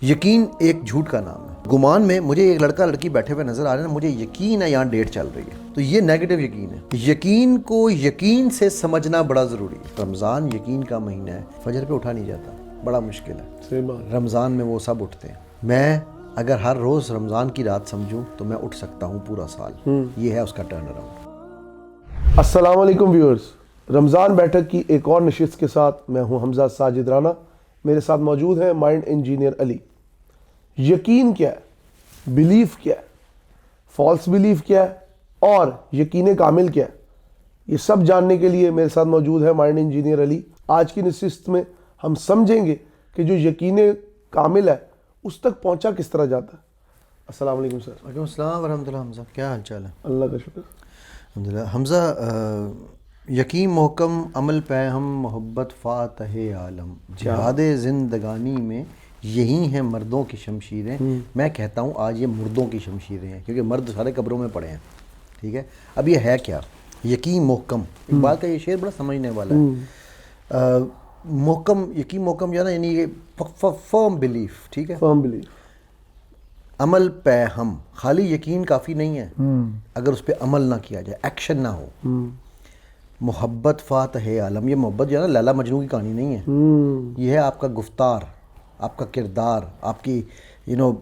یقین ایک جھوٹ کا نام ہے۔ گمان میں مجھے ایک لڑکا لڑکی بیٹھے ہوئے نظر آ رہے ہیں، مجھے یقین ہے یہاں ڈیٹ چل رہی ہے، تو یہ نیگیٹو یقین ہے۔ یقین کو یقین سے سمجھنا بڑا ضروری ہے۔ رمضان یقین کا مہینہ ہے، فجر پہ اٹھا نہیں جاتا، بڑا مشکل ہے۔ صحیح بات۔ رمضان میں وہ سب اٹھتے ہیں۔ میں اگر ہر روز رمضان کی رات سمجھوں تو میں اٹھ سکتا ہوں پورا سال۔ یہ ہے اس کا ٹرن اراؤنڈ۔ السلام علیکم ویورز، رمضان بیٹھک کی ایک اور نشست کے ساتھ میں ہوں حمزہ ساجد رانا، میرے ساتھ موجود ہیں مائنڈ انجینئر علی۔ یقین کیا ہے، بلیف کیا ہے، فالس بلیف کیا ہے اور یقین کامل کیا ہے، یہ سب جاننے کے لیے میرے ساتھ موجود ہے مائنڈ انجینئر علی۔ آج کی نشست میں ہم سمجھیں گے کہ جو یقین کامل ہے اس تک پہنچا کس طرح جاتا ہے۔ السلام علیکم سر۔ وعلیکم السلام ورحمۃ اللہ۔ حمزہ کیا حال چال ہے؟ اللہ کا شکر۔ الحمدللہ۔ حمزہ، یقین محکم عمل پہ ہم محبت فاتح عالم، جہاد زندگانی میں یہی ہیں مردوں کی شمشیریں۔ میں کہتا ہوں آج یہ مردوں کی شمشیریں ہیں، کیونکہ مرد سارے قبروں میں پڑے ہیں، ٹھیک ہے۔ اب یہ ہے کیا؟ یقین محکم، اقبال کا یہ شعر بڑا سمجھنے والا ہے۔ محکم، یقین محکم جو ہے نا، یعنی یہ فرم بلیف، ٹھیک ہے، فرم بلیف۔ عمل پہ ہم، خالی یقین کافی نہیں ہے اگر اس پہ عمل نہ کیا جائے، ایکشن نہ ہو۔ محبت فاتح عالم، یہ محبت جو ہے نا لیلا مجنوں کی کہانی نہیں ہے، یہ ہے آپ کا گفتار، آپ کا کردار، آپ کی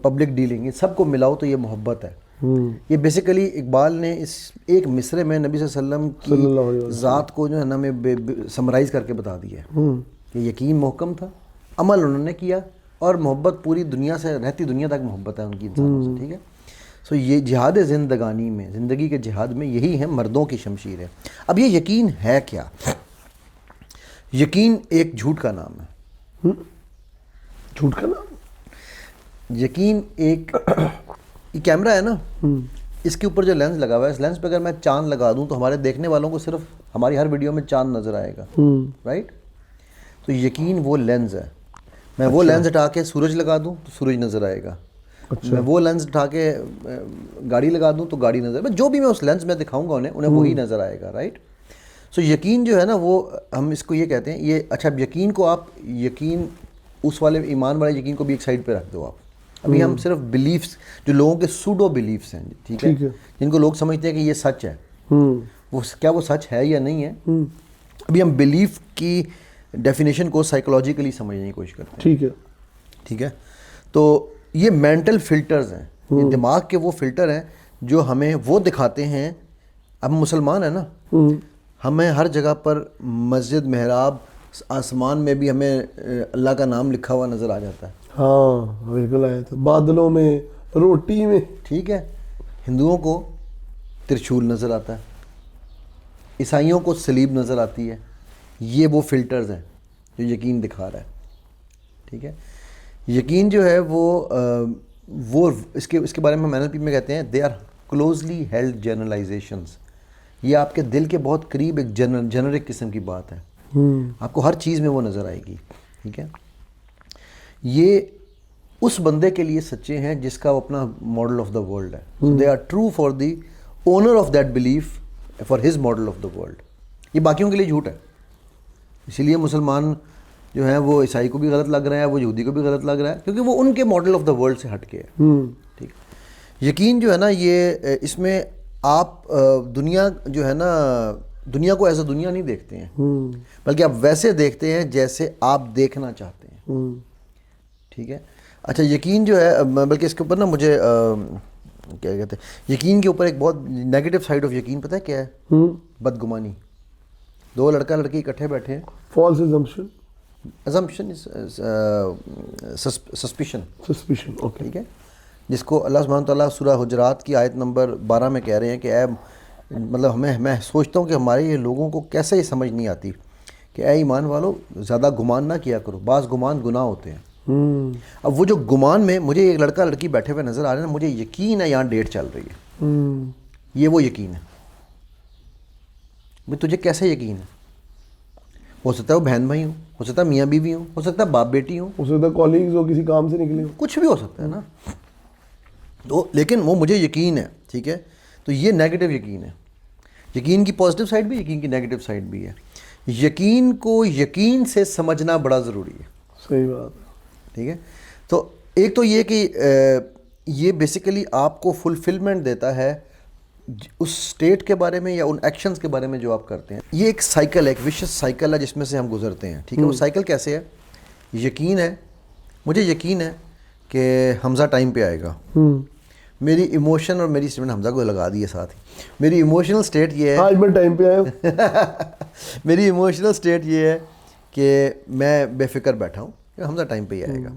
پبلک ڈیلنگ، یہ سب کو ملاؤ تو یہ محبت ہے۔ یہ بیسیکلی اقبال نے اس ایک مصرے میں نبی صلی اللہ علیہ وسلم کی ذات کو جو ہے نا میں سمرائز کر کے بتا دیا ہے کہ یقین محکم تھا، عمل انہوں نے کیا، اور محبت پوری دنیا سے، رہتی دنیا تک محبت ہے ان کی انسانوں سے، ٹھیک ہے۔ سو یہ جہاد زندگانی میں، زندگی کے جہاد میں یہی ہیں مردوں کی شمشیر ہے۔ اب یہ یقین ہے کیا؟ یقین ایک جھوٹ کا نام ہے۔ جھوٹ کا نام؟ یقین ایک، یہ کیمرہ ہے نا، اس کے اوپر جو لینس لگا ہوا ہے، اس لینس پہ اگر میں چاند لگا دوں تو ہمارے دیکھنے والوں کو صرف ہماری ہر ویڈیو میں چاند نظر آئے گا، رائٹ؟ تو یقین وہ لینس ہے۔ میں وہ لینس ہٹا کے سورج لگا دوں تو سورج نظر آئے گا، میں وہ لینس اٹھا کے گاڑی لگا دوں تو گاڑی نظر، جو بھی میں اس لینس میں دکھاؤں گا انہیں وہی نظر آئے گا، رائٹ؟ سو یقین جو ہے نا، وہ ہم اس کو یہ کہتے ہیں، یہ اچھا یقین کو آپ یقین اس والے ایمان والے یقین کو بھی ایک سائڈ پہ رکھ دو آپ۔ ابھی ہم صرف بلیفس، جو لوگوں کے سوڈو بلیفس ہیں، ٹھیک ہے، جن کو لوگ سمجھتے ہیں کہ یہ سچ ہے، وہ کیا وہ سچ ہے یا نہیں ہے، ابھی ہم بلیف کی ڈیفینیشن کو سائیکولوجیکلی سمجھنے کی کوشش کرتے ہیں، ٹھیک ہے، ٹھیک ہے۔ تو یہ مینٹل فلٹرز ہیں، یہ دماغ کے وہ فلٹر ہیں جو ہمیں وہ دکھاتے ہیں۔ اب مسلمان ہیں نا، ہمیں ہر جگہ پر مسجد، محراب، آسمان میں بھی ہمیں اللہ کا نام لکھا ہوا نظر آ جاتا ہے، ہاں بالکل آیا تھا، بادلوں میں، روٹی میں، ٹھیک ہے۔ ہندوؤں کو ترشول نظر آتا ہے، عیسائیوں کو صلیب نظر آتی ہے۔ یہ وہ فلٹرز ہیں جو یقین دکھا رہا ہے، ٹھیک ہے۔ یقین جو ہے وہ اس کے بارے میں NLP میں کہتے ہیں دے آر کلوزلی ہیلڈ جنرلائزیشنز۔ یہ آپ کے دل کے بہت قریب ایک جنرک قسم کی بات ہے، آپ کو ہر چیز میں وہ نظر آئے گی، ٹھیک ہے۔ یہ اس بندے کے لیے سچے ہیں جس کا وہ اپنا ماڈل آف دا ورلڈ ہے، they are true for the owner of that belief, for his model of the world. یہ باقیوں کے لیے جھوٹ ہے، اسی لیے مسلمان جو ہیں وہ عیسائی کو بھی غلط لگ رہا ہے، وہ یہودی کو بھی غلط لگ رہا ہے، کیونکہ وہ ان کے ماڈل آف دا ورلڈ سے ہٹ کے ہے، ٹھیک ہے۔ یقین جو ہے نا، یہ اس میں آپ دنیا جو ہے نا، دنیا کو ایز اے دنیا نہیں دیکھتے ہیں، بلکہ آپ ویسے دیکھتے ہیں جیسے آپ دیکھنا چاہتے ہیں، ٹھیک ہے۔ اچھا یقین جو ہے، بلکہ اس کے اوپر نا مجھے کیا کہتے ہیں، یقین کے اوپر ایک بہت نیگیٹو سائڈ آف یقین پتہ ہے کیا ہے؟ بدگمانی۔ دو لڑکا لڑکی اکٹھے بیٹھے ہیں، false assumption, assumption is suspicion، okay, ٹھیک ہے، جس کو اللہ سبحانہ تعالیٰ سورہ حجرات کی آیت نمبر 12 میں کہہ رہے ہیں کہ اے، مطلب میں سوچتا ہوں کہ ہمارے یہ لوگوں کو کیسے یہ سمجھ نہیں آتی کہ اے ایمان والو زیادہ گمان نہ کیا کرو، بعض گمان گناہ ہوتے ہیں۔ اب وہ جو گمان میں مجھے ایک لڑکا لڑکی بیٹھے ہوئے نظر آ رہے ہیں، مجھے یقین ہے یہاں ڈیٹ چل رہی ہے، یہ وہ یقین ہے۔ بھائی تجھے کیسے یقین ہے؟ ہو سکتا ہے وہ بہن بھائی ہوں، ہو سکتا ہے میاں بیوی ہوں، ہو سکتا ہے باپ بیٹی ہوں، ہو سکتا ہے کالیگز ہو، کسی کام سے نکلے ہو، کچھ بھی ہو سکتا ہے نا، تو لیکن وہ مجھے یقین ہے، ٹھیک ہے۔ تو یہ نیگیٹو یقین ہے۔ یقین کی پازیٹیو سائڈ بھی، یقین کی نیگیٹو سائڈ بھی ہے۔ یقین کو یقین سے سمجھنا بڑا ضروری ہے، صحیح بات ہے، ٹھیک ہے۔ تو ایک تو یہ کہ یہ بیسیکلی آپ کو فلفلمنٹ دیتا ہے اس اسٹیٹ کے بارے میں یا ان ایکشنز کے بارے میں جو آپ کرتے ہیں. یہ ایک سائیکل ہے, ایک وشس سائیکل ہے جس میں سے ہم گزرتے ہیں, ٹھیک ہے. وہ سائیکل کیسے ہے؟ یقین ہے, مجھے یقین ہے کہ حمزہ ٹائم پہ آئے گا. میری ایموشن اور میری اسٹیٹمنٹ حمزہ کو لگا دی ہے ساتھ ہی. میری ایموشنل اسٹیٹ یہ ہے, آج میں ٹائم پہ آیا ہوں. میری ایموشنل اسٹیٹ یہ ہے کہ میں بے فکر بیٹھا ہوں کہ حمزہ ٹائم پہ ہی آئے گا.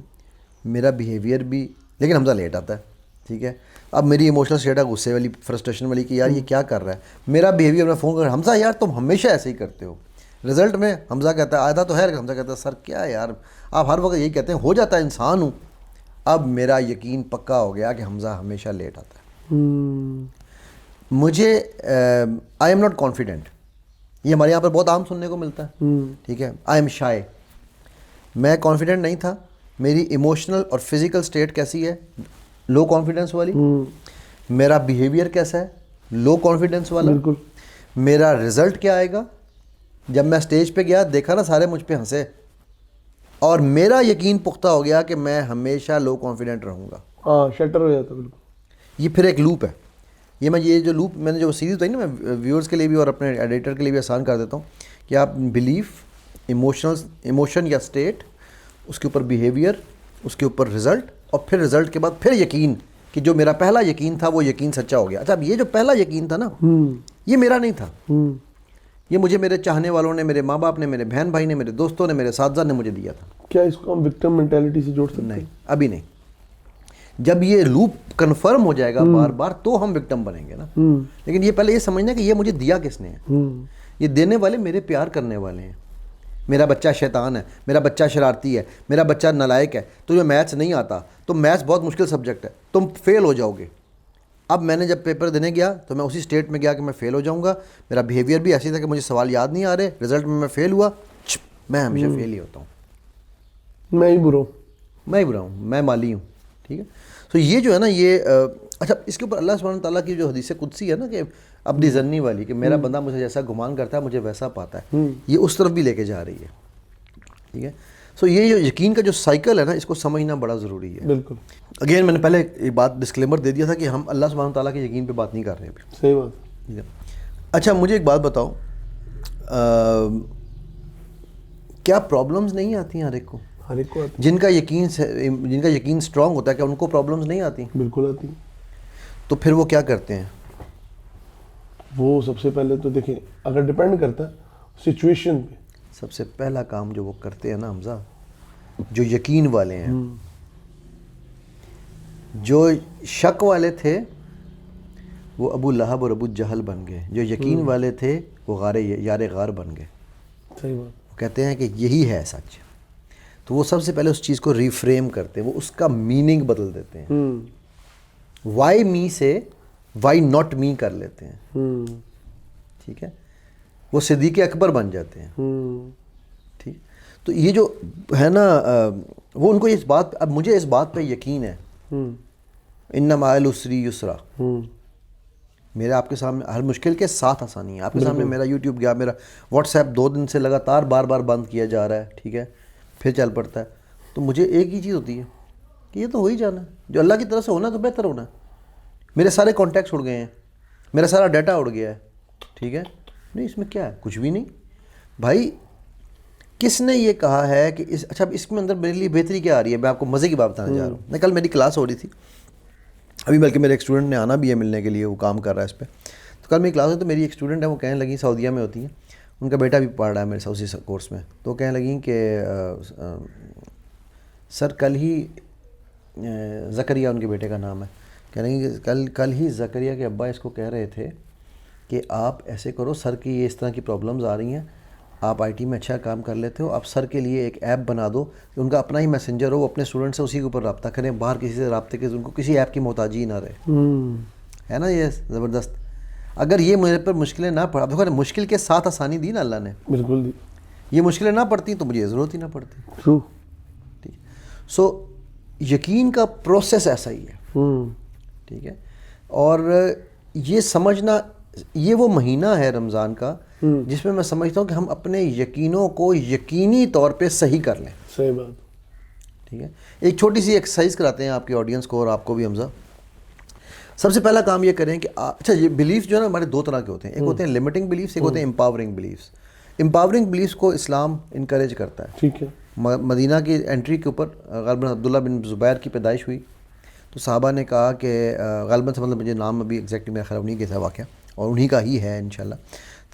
میرا بیہیویئر بھی, لیکن حمزہ لیٹ آتا ہے, ٹھیک ہے. اب میری ایموشنل اسٹیٹ ہے غصے والی, فرسٹریشن والی کہ یار یہ کیا کر رہا ہے. میرا بیہیویئر میں فون کر حمزہ یار تم ہمیشہ ایسے ہی کرتے ہو. رزلٹ میں حمزہ کہتا ہے آیا تو ہے, حمزہ کہتا ہے سر کیا یار آپ ہر وقت یہی کہتے ہیں, ہو جاتا ہے انسان ہوں. اب میرا یقین پکا ہو گیا کہ حمزہ ہمیشہ لیٹ آتا ہے. مجھے آئی ایم ناٹ کانفیڈنٹ, یہ ہمارے یہاں پر بہت عام سننے کو ملتا ہے, ٹھیک ہے. آئی ایم شائے, میں کانفیڈنٹ نہیں تھا. میری ایموشنل اور فزیکل اسٹیٹ کیسی ہے؟ لو کانفیڈنس والی. میرا بیہیویئر کیسا ہے؟ لو کانفیڈنس والا. بالکل. میرا رزلٹ کیا آئے گا؟ جب میں اسٹیج پہ گیا دیکھا نا سارے مجھ پہ ہنسے, اور میرا یقین پختہ ہو گیا کہ میں ہمیشہ لو کانفیڈنٹ رہوں گا. ہاں شٹر ہو جاتا. بالکل. یہ پھر ایک لوپ ہے. یہ جو لوپ میں نے جو سیریز بتائی نا, میں ویورز کے لیے بھی اور اپنے ایڈیٹر کے لیے بھی آسان کر دیتا ہوں کہ آپ بلیف, ایموشن یا اسٹیٹ, اس کے اوپر بیہیویئر, اس کے اوپر رزلٹ, اور پھر رزلٹ کے بعد پھر یقین, کہ جو میرا پہلا یقین تھا وہ یقین سچا ہو گیا. اچھا اب یہ جو پہلا یقین تھا نا, یہ میرا نہیں تھا. یہ مجھے میرے چاہنے والوں نے, میرے ماں باپ نے, میرے بہن بھائی نے, میرے دوستوں نے, میرے اساتذہ نے مجھے دیا تھا. کیا اس کو ہم وکٹم مینٹیلٹی سے جوڑ سکتے ہیں؟ نہیں, ابھی نہیں. جب یہ لوپ کنفرم ہو جائے گا بار بار تو ہم وکٹم بنیں گے نا. لیکن یہ پہلے یہ سمجھنا کہ یہ مجھے دیا کس نے ہے. یہ دینے والے میرے پیار کرنے والے ہیں. میرا بچہ شیطان ہے, میرا بچہ شرارتی ہے, میرا بچہ نالائق ہے, تجھے میتھس نہیں آتا, تو میتھس بہت مشکل سبجیکٹ ہے, تم فیل ہو جاؤ گے. اب میں نے جب پیپر دینے گیا تو میں اسی اسٹیٹ میں گیا کہ میں فیل ہو جاؤں گا. میرا بیہیویئر بھی ایسی تھا کہ مجھے سوال یاد نہیں آ رہے, رزلٹ میں فیل ہوا, میں ہمیشہ فیل ہی ہوتا ہوں. میں ہی برا ہوں, میں ہی برا ہوں, میں مالی ہوں, ٹھیک ہے. تو یہ جو ہے نا یہ اچھا, اس کے اوپر اللہ سبحانہ تعالیٰ کی جو حدیث قدسی ہے نا کہ اپنی ذنی والی, کہ میرا بندہ مجھے جیسا گمان کرتا ہے مجھے ویسا پاتا ہے, یہ اس طرف بھی لے کے جا رہی ہے, ٹھیک ہے. سو یہ جو یقین کا جو سائیکل ہے نا, اس کو سمجھنا بڑا ضروری ہے. بالکل. اگین میں نے پہلے ایک بات ڈسکلیمر دے دیا تھا کہ ہم اللہ سبحانہ تعالیٰ کے یقین پہ بات نہیں کر رہے ابھی. صحیح بات. ٹھیک ہے. اچھا مجھے ایک بات بتاؤ, کیا پرابلمز نہیں آتی ہیں ہر ایک کو؟ ہر ایک کو آتی. جن کا یقین اسٹرانگ ہوتا ہے کیا ان کو پرابلمز نہیں آتی؟ بالکل آتی. تو پھر وہ کیا کرتے ہیں؟ وہ سب سے پہلے تو دیکھیں, اگر ڈپینڈ کرتا ہے سچویشن پہ. سب سے پہلا کام جو وہ کرتے ہیں نا حمزہ, جو یقین والے ہیں, جو شک والے تھے وہ ابو لہب اور ابو جہل بن گئے, جو یقین والے تھے وہ یار غار بن گئے. صحیح بات. وہ کہتے ہیں کہ یہی ہے سچ. تو وہ سب سے پہلے اس چیز کو ریفریم کرتے ہیں, وہ اس کا میننگ بدل دیتے ہیں. وائی می سے وائی ناٹ می کر لیتے ہیں, ٹھیک ہے. وہ صدیق اکبر بن جاتے ہیں, ٹھیک. تو یہ جو ہے نا وہ ان کو اس بات, اب مجھے اس بات پہ یقین ہے, ان مع العسر یسرا, میرا آپ کے سامنے ہر مشکل کے ساتھ آسانی ہے. آپ کے سامنے میرا یوٹیوب گیا, میرا واٹس ایپ 2 دن سے لگاتار بار بند کیا جا رہا ہے, ٹھیک ہے, پھر چل پڑتا ہے. تو مجھے ایک ہی چیز ہوتی ہے کہ یہ تو ہو ہی جانا ہے, جو اللہ کی طرف سے ہونا ہے تو بہتر ہونا ہے. میرے سارے کانٹیکٹس اڑ گئے ہیں, میرا سارا ڈیٹا اڑ گیا ہے, ٹھیک ہے. نہیں اس میں کیا ہے, کچھ بھی نہیں بھائی. کس نے یہ کہا ہے کہ اچھا اس میں اندر میرے لیے بہتری کیا آ رہی ہے؟ میں آپ کو مزے کی بات بتانے جا رہا ہوں. میں کل میری کلاس ہو رہی تھی, ابھی بلکہ میرے ایک اسٹوڈنٹ نے آنا بھی ہے ملنے کے لیے, وہ کام کر رہا ہے اس پہ. تو کل میری کلاس ہوئی تو میری ایک اسٹوڈنٹ ہے, وہ کہنے لگی, سعودیہ میں ہوتی ہیں, ان کا بیٹا بھی پڑھ رہا ہے میرے ساتھ اسی کورس میں. تو کہنے لگیں کہ سر کل ہی زکریا ان کے بیٹے کا نام ہے, کہہ رہے ہیں کہ کل ہی زکریا کے ابا اس کو کہہ رہے تھے کہ آپ ایسے کرو, سر کی یہ اس طرح کی پرابلمز آ رہی ہیں, آپ آئی ٹی میں اچھا کام کر لیتے ہو, آپ سر کے لیے ایک ایپ بنا دو کہ ان کا اپنا ہی میسنجر ہو, وہ اپنے اسٹوڈنٹ سے اسی کے اوپر رابطہ کریں, باہر کسی سے رابطے کے ان کو کسی ایپ کی محتاجی نہ رہے. ہے نا یہ زبردست. اگر یہ میرے پر مشکلیں نہ پڑ, دیکھو مشکل کے ساتھ آسانی دی نا اللہ نے, بالکل دی. یہ مشکلیں نہ پڑتی تو مجھے ضرورت ہی نہ پڑتی. ٹرو. ٹھیک ہے. سو یقین کا پروسیس ایسا ہی ہے, ٹھیک ہے. اور یہ سمجھنا, یہ وہ مہینہ ہے رمضان کا جس میں سمجھتا ہوں کہ ہم اپنے یقینوں کو یقینی طور پہ صحیح کر لیں. صحیح بات. ٹھیک ہے. ایک چھوٹی سی ایکسرسائز کراتے ہیں آپ کی آڈینس کو اور آپ کو بھی حمزہ. سب سے پہلا کام یہ کریں کہ اچھا یہ بلیف جو ہے نا ہمارے دو طرح کے ہوتے ہیں, ایک ہوتے ہیں لمیٹنگ بلیفس, ایک ہوتے ہیں امپاورنگ بلیفس. امپاورنگ بلیفس کو اسلام انکریج کرتا ہے. ٹھیک ہے. مدینہ کی انٹری کے اوپر غالباً عبداللہ بن زبیر کی پیدائش ہوئی تو صحابہ نے کہا کہ غالباً سے مطلب مجھے نام ابھی ایگزیکٹلی میرا خراب نہیں کیا تھا واقعہ اور انہی کا ہی ہے انشاءاللہ,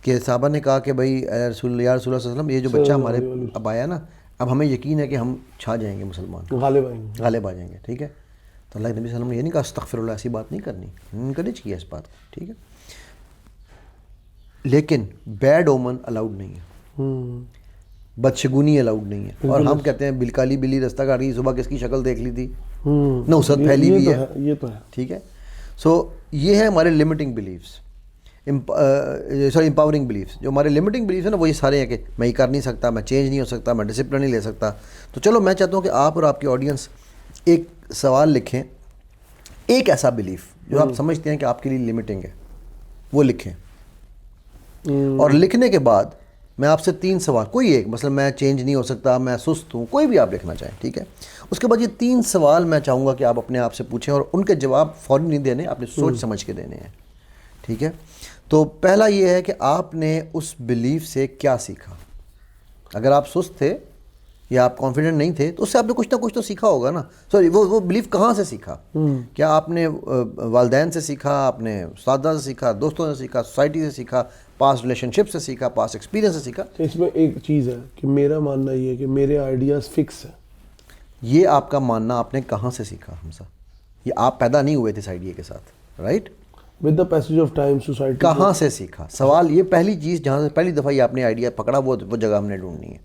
کہ صحابہ نے کہا کہ بھائی یا رسول اللہ صلی اللہ علیہ وسلم یہ جو بچہ ہمارے اب آیا نا, اب ہمیں یقین ہے کہ ہم چھا جائیں گے, مسلمان غالب آ جائیں گے. ٹھیک ہے. تو اللہ کے نبی صلی اللہ علیہ وسلم نے یہ نہیں کہا استغفر اللہ, ایسی بات نہیں کرنی, انکریج کیا اس بات کو. ٹھیک ہے. لیکن بیڈ اومن الاؤڈ نہیں ہے, بدشگونی الاؤڈ نہیں ہے. اور ہم کہتے ہیں بلکالی بلی رستہ کاٹ گئی, صبح کس کی شکل دیکھ لی تھی, نوست پھیلی ہوئی ہے. یہ تو ہے. ٹھیک ہے. سو یہ ہے ہمارے limiting beliefs, sorry empowering beliefs. جو ہمارے لمیٹنگ بلیفس ہیں نا وہ یہ سارے ہیں کہ میں یہ کر نہیں سکتا, میں چینج نہیں ہو سکتا, میں ڈسپلن نہیں لے سکتا. تو چلو میں چاہتا ہوں کہ آپ اور آپ کی آڈینس ایک سوال لکھیں, ایک ایسا بلیف جو آپ سمجھتے ہیں کہ آپ کے لیے لمیٹنگ ہے وہ لکھیں, اور لکھنے کے بعد میں آپ سے 3 سوال, کوئی ایک, مثلا میں چینج نہیں ہو سکتا, میں سست ہوں, کوئی بھی آپ لکھنا چاہیں. ٹھیک ہے. اس کے بعد یہ 3 سوال میں چاہوں گا کہ آپ اپنے آپ سے پوچھیں اور ان کے جواب فوراً نہیں دینے, آپ نے سوچ سمجھ کے دینے ہیں. ٹھیک ہے. تو پہلا یہ ہے کہ آپ نے اس بلیف سے کیا سیکھا. اگر آپ سست تھے یا آپ کانفیڈنٹ نہیں تھے تو اس سے آپ نے کچھ نہ کچھ تو سیکھا ہوگا نا. سوری وہ بلیف کہاں سے سیکھا؟ کیا آپ نے والدین سے سیکھا, آپ نے استادہ سے سیکھا, دوستوں سے سیکھا, سوسائٹی سے سیکھا, پاس ریلیشن شپ سے سیکھا, پاس ایکسپیرینس سے سیکھا؟ اس میں ایک چیز ہے کہ میرا ماننا یہ ہے کہ میرے آئیڈیاز فکس ہیں. یہ آپ کا ماننا آپ نے کہاں سے سیکھا حمزہ؟ یہ آپ پیدا نہیں ہوئے تھے اس آئیڈیا کے ساتھ, right? With the passage of time society. کہاں سے سیکھا؟ سوال یہ پہلی چیز جہاں سے پہلی دفعہ یہ آپ نے آئیڈیا پکڑا وہ جگہ ہم نے ڈھونڈنی ہے.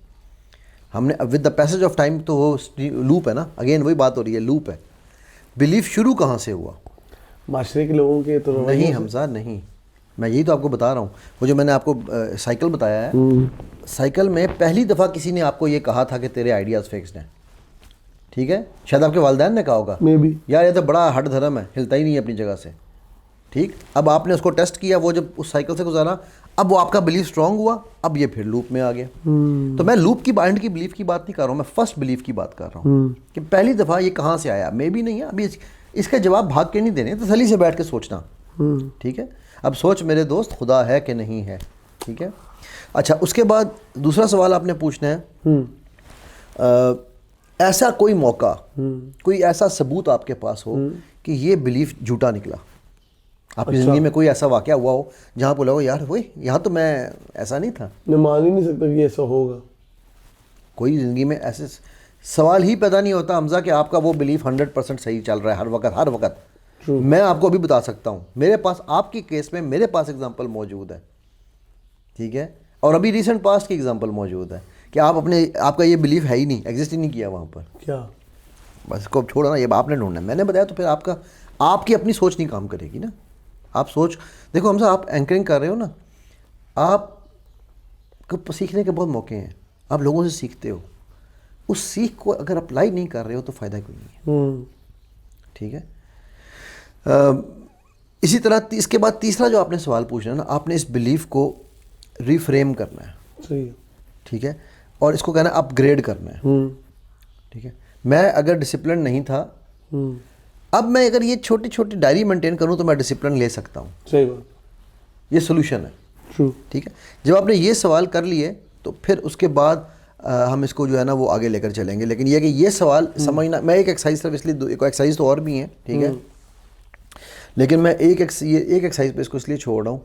ہم نے with the passage of time تو وہ لوپ ہے نا, اگین وہی بات ہو رہی ہے, لوپ ہے. بلیف شروع کہاں سے ہوا؟ معاشرے کے لوگوں کے تو نہیں حمزہ نہیں, میں یہی تو آپ کو بتا رہا ہوں. وہ جو میں نے آپ کو سائیکل بتایا ہے, سائیکل میں پہلی دفعہ کسی نے آپ کو یہ کہا تھا کہ تیرے آئیڈیاز فکسڈ ہیں. ٹھیک ہے. شاید آپ کے والدین نے کہا ہوگا یار یہ تو بڑا ہٹ دھرم ہے, ہلتا ہی نہیں ہے اپنی جگہ سے. ٹھیک. اب آپ نے اس کو ٹیسٹ کیا, وہ جب اس سائیکل سے گزارا, اب وہ آپ کا بلیف اسٹرانگ ہوا, اب یہ پھر لوپ میں آ گیا. تو میں لوپ کی اینڈ کی بلیف کی بات نہیں کر رہا ہوں, میں فرسٹ بلیف کی بات کر رہا ہوں کہ پہلی دفعہ یہ کہاں سے آیا. میں بھی نہیں ہے ابھی اس کا جواب بھاگ کے نہیں دینے, تسلی سے بیٹھ کے سوچنا. ٹھیک ہے. اب سوچ میرے دوست, خدا ہے کہ نہیں ہے. ٹھیک ہے. اچھا, اس کے بعد دوسرا سوال آپ نے پوچھنا ہے, ایسا کوئی موقع, کوئی ایسا ثبوت آپ کے پاس ہو کہ یہ بلیف جھوٹا نکلا. آپ کی زندگی میں کوئی ایسا واقعہ ہوا ہو جہاں بولا ہو یار وہی یہاں تو میں ایسا نہیں تھا. میں مان ہی نہیں سکتا کہ ایسا ہوگا. کوئی زندگی میں ایسے سوال ہی پیدا نہیں ہوتا حمزہ کہ آپ کا وہ بلیف 100% صحیح چل رہا ہے ہر وقت. میں آپ کو ابھی بتا سکتا ہوں, میرے پاس آپ کی کیس میں میرے پاس ایگزامپل موجود ہے. ٹھیک ہے. اور ابھی ریسنٹ پاسٹ کی ایگزامپل موجود ہے کہ آپ کا یہ بلیف ہے ہی نہیں, ایگزسٹ ہی نہیں کیا وہاں پر. کیا بس اس کو چھوڑا نا, یہ آپ نے ڈھونڈنا ہے. میں نے بتایا تو پھر آپ کی اپنی سوچ نہیں کام کرے گی نا. آپ سوچ دیکھو حمزہ, آپ اینکرنگ کر رہے ہو نا, آپ کو سیکھنے کے بہت موقع ہیں, آپ لوگوں سے سیکھتے ہو, اس سیکھ کو اگر اپلائی نہیں کر رہے ہو تو فائدہ کوئی نہیں ہے. ٹھیک ہے. اسی طرح اس کے بعد تیسرا جو آپ نے سوال پوچھنا ہے نا, آپ نے اس بلیف کو ریفریم کرنا ہے. صحیح. ٹھیک ہے. اور اس کو کہنا ہے اپ گریڈ کرنا ہے. ٹھیک ہے. میں اگر ڈسپلن نہیں تھا, اب میں اگر یہ چھوٹی چھوٹی ڈائری مینٹین کروں تو میں ڈسپلن لے سکتا ہوں. صحیح بات. یہ سولوشن ہے. ٹھیک ہے. جب آپ نے یہ سوال کر لیے تو پھر اس کے بعد ہم اس کو جو ہے نا وہ آگے لے کر چلیں گے. لیکن یہ کہ یہ سوال سمجھنا, میں ایک ایکسرسائز صرف اس لیے, ایک ایکسرسائز تو اور بھی ہیں. ٹھیک ہے. لیکن میں ایک ایکسرسائز پہ اس کو اس لیے چھوڑ رہا ہوں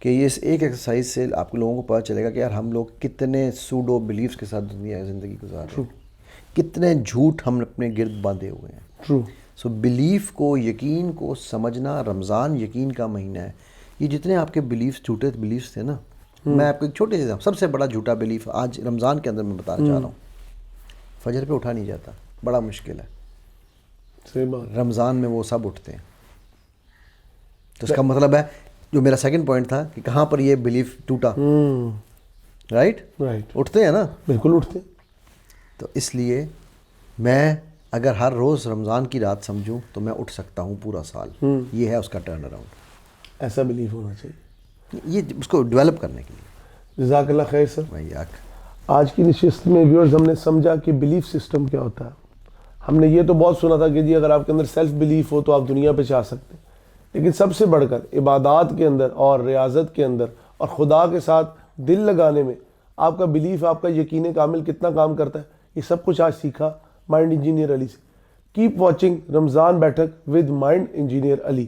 کہ یہ اس ایک ایکسرسائز سے آپ لوگوں کو پتہ چلے گا کہ یار ہم لوگ کتنے سوڈو بلیفس کے ساتھ دنیا زندگی گزار رہے ہیں, کتنے جھوٹ ہم اپنے گرد باندھے ہوئے ہیں. سو بلیف کو, یقین کو سمجھنا. رمضان یقین کا مہینہ ہے. یہ جتنے آپ کے بلیفس, جھوٹے بلیفس تھے نا, میں آپ کو ایک چھوٹے سے سب سے بڑا جھوٹا بلیف آج رمضان کے اندر میں بتانا چاہ رہا ہوں. فجر پہ اٹھا نہیں جاتا, بڑا مشکل ہے. رمضان میں وہ سب اٹھتے ہیں. تو اس کا مطلب ہے جو میرا سیکنڈ پوائنٹ تھا کہ کہاں پر یہ بلیف ٹوٹا. رائٹ. اٹھتے ہیں نا, بالکل اٹھتے. تو اس لیے میں اگر ہر روز رمضان کی رات سمجھوں تو میں اٹھ سکتا ہوں پورا سال. یہ ہے اس کا ٹرن اراؤنڈ. ایسا بلیف ہونا چاہیے, یہ اس کو ڈیولپ کرنے کے لیے. جزاک اللہ خیر سر. بھائی آج کی نشست میں ویورز ہم نے سمجھا کہ بلیف سسٹم کیا ہوتا ہے. ہم نے یہ تو بہت سنا تھا کہ جی اگر آپ کے اندر سیلف بلیف ہو تو آپ دنیا پہ چاہ سکتے ہیں، لیکن سب سے بڑھ کر عبادات کے اندر اور ریاضت کے اندر اور خدا کے ساتھ دل لگانے میں آپ کا بلیف، آپ کا یقین کامل کتنا کام کرتا ہے، یہ سب کچھ آج سیکھا مائنڈ انجینئر علی سے۔ کیپ واچنگ رمضان بیٹھک ود مائنڈ انجینئر علی۔